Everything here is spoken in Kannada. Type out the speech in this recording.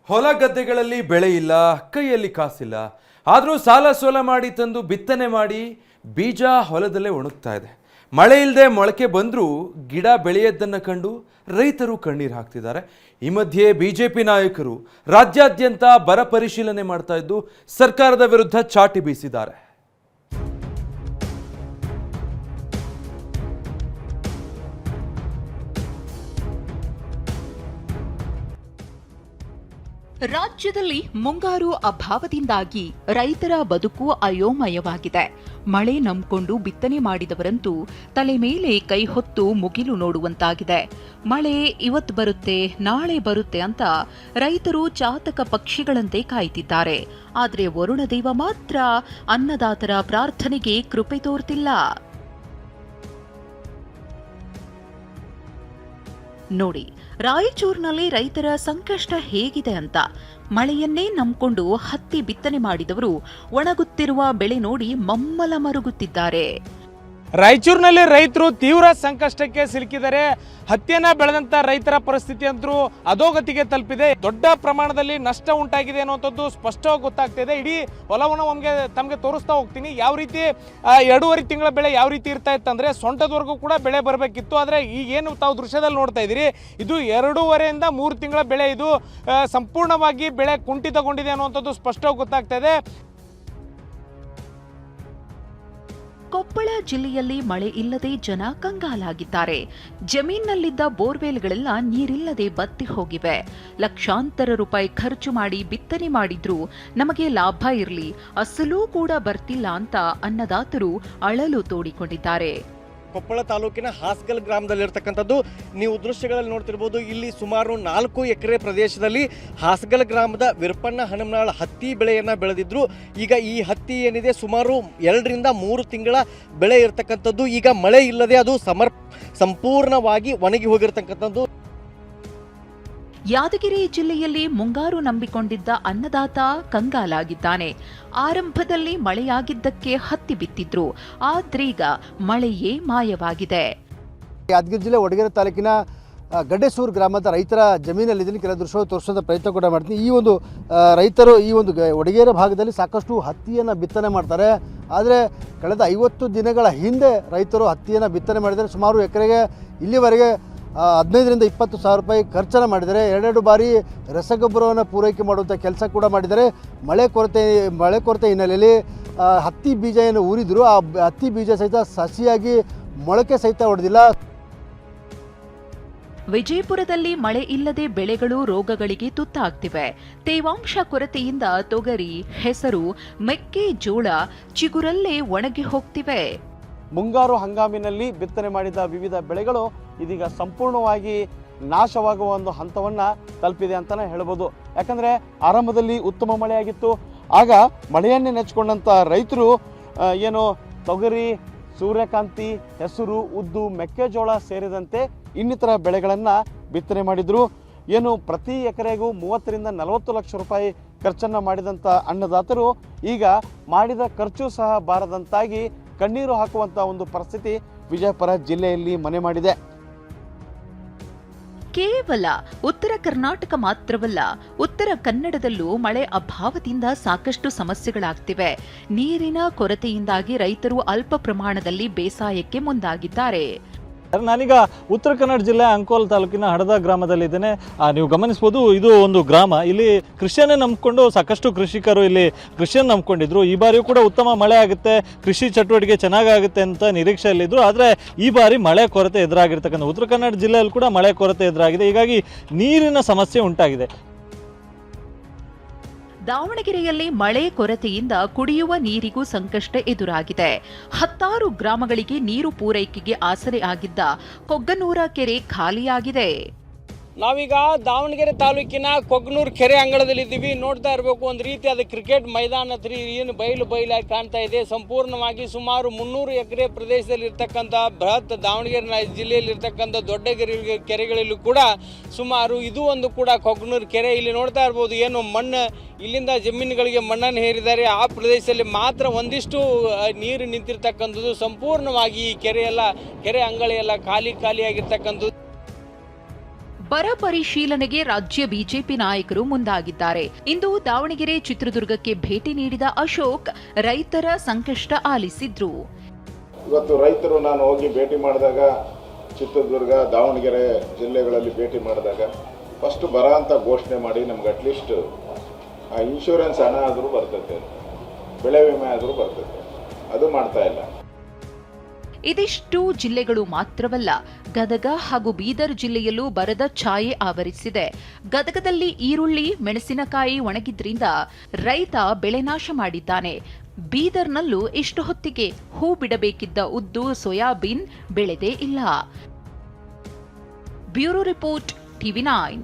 ಹೊಲ ಗದ್ದೆಗಳಲ್ಲಿ ಬೆಳೆ ಇಲ್ಲ, ಕೈಯಲ್ಲಿ ಕಾಸಿಲ್ಲ. ಆದರೂ ಸಾಲ ಸೋಲ ಮಾಡಿ ತಂದು ಬಿತ್ತನೆ ಮಾಡಿ ಬೀಜ ಹೊಲದಲ್ಲೇ ಒಣಗ್ತಾ ಇದೆ. ಮಳೆ ಇಲ್ಲದೆ ಮೊಳಕೆ ಬಂದರೂ ಗಿಡ ಬೆಳೆಯದ್ದನ್ನು ಕಂಡು ರೈತರು ಕಣ್ಣೀರು ಹಾಕ್ತಿದ್ದಾರೆ. ಈ ಮಧ್ಯೆ ಬಿಜೆಪಿ ನಾಯಕರು ರಾಜ್ಯಾದ್ಯಂತ ಬರ ಪರಿಶೀಲನೆ ಮಾಡ್ತಾ ಇದ್ದು ಸರ್ಕಾರದ ವಿರುದ್ಧ ಚಾಟಿ ಬೀಸಿದ್ದಾರೆ. ರಾಜ್ಯದಲ್ಲಿ ಮುಂಗಾರು ಅಭಾವದಿಂದಾಗಿ ರೈತರ ಬದುಕು ಅಯೋಮಯವಾಗಿದೆ. ಮಳೆ ನಂಬಿಕೊಂಡು ಬಿತ್ತನೆ ಮಾಡಿದವರಂತೂ ತಲೆ ಮೇಲೆ ಕೈ ಹೊತ್ತು ಮುಗಿಲು ನೋಡುವಂತಾಗಿದೆ. ಮಳೆ ಇವತ್ತು ಬರುತ್ತೆ, ನಾಳೆ ಬರುತ್ತೆ ಅಂತ ರೈತರು ಚಾತಕ ಪಕ್ಷಿಗಳಂತೆ ಕಾಯ್ತಿದ್ದಾರೆ. ಆದರೆ ವರುಣದೇವ ಮಾತ್ರ ಅನ್ನದಾತರ ಪ್ರಾರ್ಥನೆಗೆ ಕೃಪೆ ತೋರ್ತಿಲ್ಲ. ನೋಡಿ, ರಾಯಚೂರಿನಲ್ಲಿ ರೈತರ ಸಂಕಷ್ಟ ಹೇಗಿದೆ ಅಂತ. ಮಳೆಯನ್ನೇ ನಂಬಿಕೊಂಡು ಹತ್ತಿ ಬಿತ್ತನೆ ಮಾಡಿದವರು ಒಣಗುತ್ತಿರುವ ಬೆಳೆ ನೋಡಿ ಮಮ್ಮಲ ಮರುಗುತ್ತಿದ್ದಾರೆ. ರಾಯಚೂರಿನಲ್ಲಿ ರೈತರು ತೀವ್ರ ಸಂಕಷ್ಟಕ್ಕೆ ಸಿಲುಕಿದ್ದಾರೆ. ಹತ್ತಿಯನ್ನ ಬೆಳೆದಂತ ರೈತರ ಪರಿಸ್ಥಿತಿ ಅಂತೂ ಅಧೋಗತಿಗೆ ತಲುಪಿದೆ. ದೊಡ್ಡ ಪ್ರಮಾಣದಲ್ಲಿ ನಷ್ಟ ಉಂಟಾಗಿದೆ ಅನ್ನುವಂಥದ್ದು ಸ್ಪಷ್ಟವಾಗಿ ಗೊತ್ತಾಗ್ತಾ ಇದೆ. ಇಡೀ ಹೊಲವನ್ನು ತಮಗೆ ತೋರಿಸ್ತಾ ಹೋಗ್ತೀನಿ. ಯಾವ ರೀತಿ 2.5 ತಿಂಗಳ ಬೆಳೆ ಯಾವ ರೀತಿ ಇರ್ತಾ ಇತ್ತಂದ್ರೆ ಸೊಂಟದವರೆಗೂ ಕೂಡ ಬೆಳೆ ಬರಬೇಕಿತ್ತು. ಆದರೆ ಈಗೇನು ತಾವು ದೃಶ್ಯದಲ್ಲಿ ನೋಡ್ತಾ ಇದ್ದೀರಿ, ಇದು 2.5ರಿಂದ 3 ತಿಂಗಳ ಬೆಳೆ. ಇದು ಸಂಪೂರ್ಣವಾಗಿ ಬೆಳೆ ಕುಂಠಿತಗೊಂಡಿದೆ ಅನ್ನುವಂಥದ್ದು ಸ್ಪಷ್ಟವಾಗಿ ಗೊತ್ತಾಗ್ತಾ ಇದೆ. ಕೊಪ್ಪಳ ಜಿಲ್ಲೆಯಲ್ಲಿ ಮಳೆ ಇಲ್ಲದೆ ಜನ ಕಂಗಾಲಾಗಿದ್ದಾರೆ. ಜಮೀನಿನಲ್ಲಿದ್ದ ಬೋರ್ವೆಲ್ಗಳೆಲ್ಲ ನೀರಿಲ್ಲದೆ ಬತ್ತಿ ಹೋಗಿವೆ. ಲಕ್ಷಾಂತರ ರೂಪಾಯಿ ಖರ್ಚು ಮಾಡಿ ಬಿತ್ತನೆ ಮಾಡಿದ್ರೂ ನಮಗೆ ಲಾಭ ಇರಲಿ, ಅಸಲೂ ಕೂಡ ಬರ್ತಿಲ್ಲ ಅಂತ ಅನ್ನದಾತರು ಅಳಲು ತೋಡಿಕೊಂಡಿದ್ದಾರೆ. ಕೊಪ್ಪಳ ತಾಲೂಕಿನ ಹಾಸ್ಗಲ್ ಗ್ರಾಮದಲ್ಲಿರ್ತಕ್ಕಂಥದ್ದು ನೀವು ದೃಶ್ಯಗಳಲ್ಲಿ ನೋಡ್ತಿರ್ಬೋದು. ಇಲ್ಲಿ ಸುಮಾರು 4 ಎಕರೆ ಪ್ರದೇಶದಲ್ಲಿ ಹಾಸ್ಗಲ್ ಗ್ರಾಮದ ವಿರಪಣ್ಣ ಹನುಮನಾಳ್ ಹತ್ತಿ ಬೆಳೆಯನ್ನು ಬೆಳೆದಿದ್ರು. ಈಗ ಈ ಹತ್ತಿ ಏನಿದೆ ಸುಮಾರು 2ರಿಂದ 3 ತಿಂಗಳ ಬೆಳೆ ಇರತಕ್ಕಂಥದ್ದು. ಈಗ ಮಳೆ ಇಲ್ಲದೆ ಅದು ಸಂಪೂರ್ಣವಾಗಿ ಒಣಗಿ ಹೋಗಿರ್ತಕ್ಕಂಥದ್ದು. ಯಾದಗಿರಿ ಜಿಲ್ಲೆಯಲ್ಲಿ ಮುಂಗಾರು ನಂಬಿಕೊಂಡಿದ್ದ ಅನ್ನದಾತ ಕಂಗಾಲಾಗಿದ್ದಾನೆ. ಆರಂಭದಲ್ಲಿ ಮಳೆಯಾಗಿದ್ದಕ್ಕೆ ಹತ್ತಿ ಬಿತ್ತಿದ್ರು, ಆದ್ರೀಗ ಮಳೆಯೇ ಮಾಯವಾಗಿದೆ. ಯಾದಗಿರಿ ಜಿಲ್ಲೆ ವಡಗೇರಿ ತಾಲೂಕಿನ ಗಡ್ಡೆಸೂರು ಗ್ರಾಮದ ರೈತರ ಜಮೀನಲ್ಲಿದ್ದೀನಿ. ಕೆಲ ದೃಶ್ಯ ತೋರಿಸೋದ ಪ್ರಯತ್ನ ಕೂಡ ಮಾಡ್ತೀನಿ. ಈ ಒಂದು ರೈತರು ಈ ಒಂದು ವಡಗೇರಿ ಭಾಗದಲ್ಲಿ ಸಾಕಷ್ಟು ಹತ್ತಿಯನ್ನು ಬಿತ್ತನೆ ಮಾಡ್ತಾರೆ. ಆದರೆ ಕಳೆದ 50 ದಿನಗಳ ಹಿಂದೆ ರೈತರು ಹತ್ತಿಯನ್ನು ಬಿತ್ತನೆ ಮಾಡಿದ್ದಾರೆ. ಸುಮಾರು ಎಕರೆಗೆ ಇಲ್ಲಿವರೆಗೆ 15ರಿಂದ 20 ಸಾವಿರ ರೂಪಾಯಿ ಖರ್ಚನ್ನು ಮಾಡಿದ್ದಾರೆ. 2 ಬಾರಿ ರಸಗೊಬ್ಬರವನ್ನು ಪೂರೈಕೆ ಮಾಡುವಂಥ ಕೆಲಸ ಕೂಡ ಮಾಡಿದ್ದಾರೆ. ಮಳೆ ಕೊರತೆ ಹಿನ್ನೆಲೆಯಲ್ಲಿ ಹತ್ತಿ ಬೀಜ ಏನು ಊರಿದ್ರು, ಆ ಹತ್ತಿ ಬೀಜ ಸಹಿತ ಸಸಿಯಾಗಿ ಮೊಳಕೆ ಸಹಿತ ಹೊಡೆದಿಲ್ಲ. ವಿಜಯಪುರದಲ್ಲಿ ಮಳೆ ಇಲ್ಲದೆ ಬೆಳೆಗಳು ರೋಗಗಳಿಗೆ ತುತ್ತಾಗ್ತಿವೆ. ತೇವಾಂಶ ಕೊರತೆಯಿಂದ ತೊಗರಿ, ಹೆಸರು, ಮೆಕ್ಕೆಜೋಳ ಚಿಗುರಲ್ಲೇ ಒಣಗಿ ಹೋಗ್ತಿವೆ. ಮುಂಗಾರು ಹಂಗಾಮಿನಲ್ಲಿ ಬಿತ್ತನೆ ಮಾಡಿದ ವಿವಿಧ ಬೆಳೆಗಳು ಇದೀಗ ಸಂಪೂರ್ಣವಾಗಿ ನಾಶವಾಗುವ ಒಂದು ಹಂತವನ್ನು ತಲುಪಿದೆ ಅಂತಲೇ ಹೇಳ್ಬೋದು. ಯಾಕಂದರೆ ಆರಂಭದಲ್ಲಿ ಉತ್ತಮ ಮಳೆಯಾಗಿತ್ತು. ಆಗ ಮಳೆಯನ್ನೇ ನೆಚ್ಚಿಕೊಂಡಂಥ ರೈತರು ಏನು ತೊಗರಿ, ಸೂರ್ಯಕಾಂತಿ, ಹೆಸರು, ಉದ್ದು, ಮೆಕ್ಕೆಜೋಳ ಸೇರಿದಂತೆ ಇನ್ನಿತರ ಬೆಳೆಗಳನ್ನು ಬಿತ್ತನೆ ಮಾಡಿದರು. ಏನು ಪ್ರತಿ ಎಕರೆಗೂ 30ರಿಂದ 40 ಲಕ್ಷ ರೂಪಾಯಿ ಖರ್ಚನ್ನು ಮಾಡಿದಂಥ ಅನ್ನದಾತರು ಈಗ ಮಾಡಿದ ಖರ್ಚು ಸಹ ಬಾರದಂತಾಗಿ ಕಣ್ಣೀರು ಹಾಕುವಂಥ ಒಂದು ಪರಿಸ್ಥಿತಿ ವಿಜಯಪುರ ಜಿಲ್ಲೆಯಲ್ಲಿ ಮನೆ ಮಾಡಿದೆ. ಕೇವಲ ಉತ್ತರ ಕರ್ನಾಟಕ ಮಾತ್ರವಲ್ಲ, ಉತ್ತರ ಕನ್ನಡದಲ್ಲೂ ಮಳೆ ಅಭಾವದಿಂದ ಸಾಕಷ್ಟು ಸಮಸ್ಯೆಗಳಾಗ್ತಿವೆ. ನೀರಿನ ಕೊರತೆಯಿಂದಾಗಿ ರೈತರು ಅಲ್ಪ ಪ್ರಮಾಣದಲ್ಲಿ ಬೇಸಾಯಕ್ಕೆ ಮುಂದಾಗಿದ್ದಾರೆ. ನಾನೀಗ ಉತ್ತರ ಕನ್ನಡ ಜಿಲ್ಲೆ ಅಂಕೋಲ ತಾಲೂಕಿನ ಹಡದ ಗ್ರಾಮದಲ್ಲಿದ್ದೇನೆ. ನೀವು ಗಮನಿಸ್ಬೋದು, ಇದು ಒಂದು ಗ್ರಾಮ. ಇಲ್ಲಿ ಕೃಷಿಯನ್ನೇ ನಂಬಿಕೊಂಡು ಸಾಕಷ್ಟು ಕೃಷಿಕರು ಇಲ್ಲಿ ಕೃಷಿಯನ್ನು ನಂಬ್ಕೊಂಡಿದ್ರು. ಈ ಬಾರಿಯೂ ಕೂಡ ಉತ್ತಮ ಮಳೆ ಆಗುತ್ತೆ, ಕೃಷಿ ಚಟುವಟಿಕೆ ಚೆನ್ನಾಗಾಗುತ್ತೆ ಅಂತ ನಿರೀಕ್ಷೆಯಲ್ಲಿದ್ದರು. ಆದರೆ ಈ ಬಾರಿ ಮಳೆ ಕೊರತೆ ಎದುರಾಗಿರ್ತಕ್ಕಂಥ ಉತ್ತರ ಕನ್ನಡ ಜಿಲ್ಲೆಯಲ್ಲಿ ಕೂಡ ಮಳೆ ಕೊರತೆ ಎದುರಾಗಿದೆ. ಹೀಗಾಗಿ ನೀರಿನ ಸಮಸ್ಯೆ ಉಂಟಾಗಿದೆ. ದಾವಣಗೆರೆಯಲ್ಲಿ ಮಳೆ ಕೊರತೆಯಿಂದ ಕುಡಿಯುವ ನೀರಿಗೂ ಸಂಕಷ್ಟ ಎದುರಾಗಿದೆ. 10 ಗ್ರಾಮಗಳಿಗೆ ನೀರು ಪೂರೈಕೆಗೆ ಆಸರೆ ಆಗಿದ್ದ ಕೊಗ್ಗನೂರ ಕೆರೆ ಖಾಲಿಯಾಗಿದೆ. ನಾವೀಗ ದಾವಣಗೆರೆ ತಾಲೂಕಿನ ಕೊಗ್ನೂರು ಕೆರೆ ಅಂಗಳದಲ್ಲಿದ್ದೀವಿ. ನೋಡ್ತಾ ಇರಬೇಕು, ಒಂದು ರೀತಿ ಅದು ಕ್ರಿಕೆಟ್ ಮೈದಾನ ಏನು ಬಯಲಾಗಿ ಕಾಣ್ತಾ ಇದೆ. ಸಂಪೂರ್ಣವಾಗಿ ಸುಮಾರು 300 ಎಕರೆ ಪ್ರದೇಶದಲ್ಲಿ ಇರ್ತಕ್ಕಂಥ ಬೃಹತ್ ದಾವಣಗೆರೆ ಜಿಲ್ಲೆಯಲ್ಲಿರ್ತಕ್ಕಂಥ ದೊಡ್ಡ ಕೆರೆಗಳಲ್ಲೂ ಕೂಡ ಸುಮಾರು ಇದು ಒಂದು ಕೂಡ ಕೊಗ್ನೂರು ಕೆರೆ. ಇಲ್ಲಿ ನೋಡ್ತಾ ಇರ್ಬೋದು, ಏನು ಮಣ್ಣು ಇಲ್ಲಿಂದ ಜಮೀನುಗಳಿಗೆ ಮಣ್ಣನ್ನು ಹೇರಿದ್ದಾರೆ. ಆ ಪ್ರದೇಶದಲ್ಲಿ ಮಾತ್ರ ಒಂದಿಷ್ಟು ನೀರು ನಿಂತಿರ್ತಕ್ಕಂಥದ್ದು. ಸಂಪೂರ್ಣವಾಗಿ ಈ ಕೆರೆ ಅಂಗಳ ಎಲ್ಲ ಖಾಲಿಯಾಗಿರ್ತಕ್ಕಂಥದ್ದು. ಬರ ಪರಿಶೀಲನೆಗೆ ರಾಜ್ಯ ಬಿಜೆಪಿ ನಾಯಕರು ಮುಂದಾಗಿದ್ದಾರೆ. ಇಂದು ದಾವಣಗೆರೆ, ಚಿತ್ರದುರ್ಗಕ್ಕೆ ಭೇಟಿ ನೀಡಿದ ಅಶೋಕ್ ರೈತರ ಸಂಕಷ್ಟ ಆಲಿಸಿದ್ರು. ಇವತ್ತು ರೈತರು ನಾನು ಹೋಗಿ ಭೇಟಿ ಮಾಡಿದಾಗ ಚಿತ್ರದುರ್ಗ, ದಾವಣಗೆರೆ ಜಿಲ್ಲೆಗಳಲ್ಲಿ ಭೇಟಿ ಮಾಡಿದಾಗ ಫಸ್ಟ್ ಬರ ಅಂತ ಘೋಷಣೆ ಮಾಡಿ ನಮ್ಗೆ ಅಟ್ಲೀಸ್ಟ್ ಇನ್ಶೂರೆನ್ಸ್ ಹಣ ಆದರೂ ಬರ್ತೈತೆ, ಬೆಳೆ ವಿಮೆ ಆದರೂ ಬರ್ತೈತೆ, ಅದು ಮಾಡ್ತಾ ಇಲ್ಲ. ಇದಿಷ್ಟು ಜಿಲ್ಲೆಗಳು ಮಾತ್ರವಲ್ಲ, ಗದಗ ಹಾಗೂ ಬೀದರ್ ಜಿಲ್ಲೆಯಲ್ಲೂ ಬರದ ಛಾಯೆ ಆವರಿಸಿದೆ. ಗದಗದಲ್ಲಿ ಈರುಳ್ಳಿ, ಮೆಣಸಿನಕಾಯಿ ಒಣಗಿದ್ರಿಂದ ರೈತ ಬೆಳೆ ನಾಶ ಮಾಡಿದ್ದಾನೆ. ಬೀದರ್ನಲ್ಲೂ ಇಷ್ಟು ಹೊತ್ತಿಗೆ ಹೂ ಬಿಡಬೇಕಿದ್ದ ಉದ್ದು, ಸೋಯಾಬೀನ್ ಬೆಳೆದೇ ಇಲ್ಲ. Bureau report, TV9.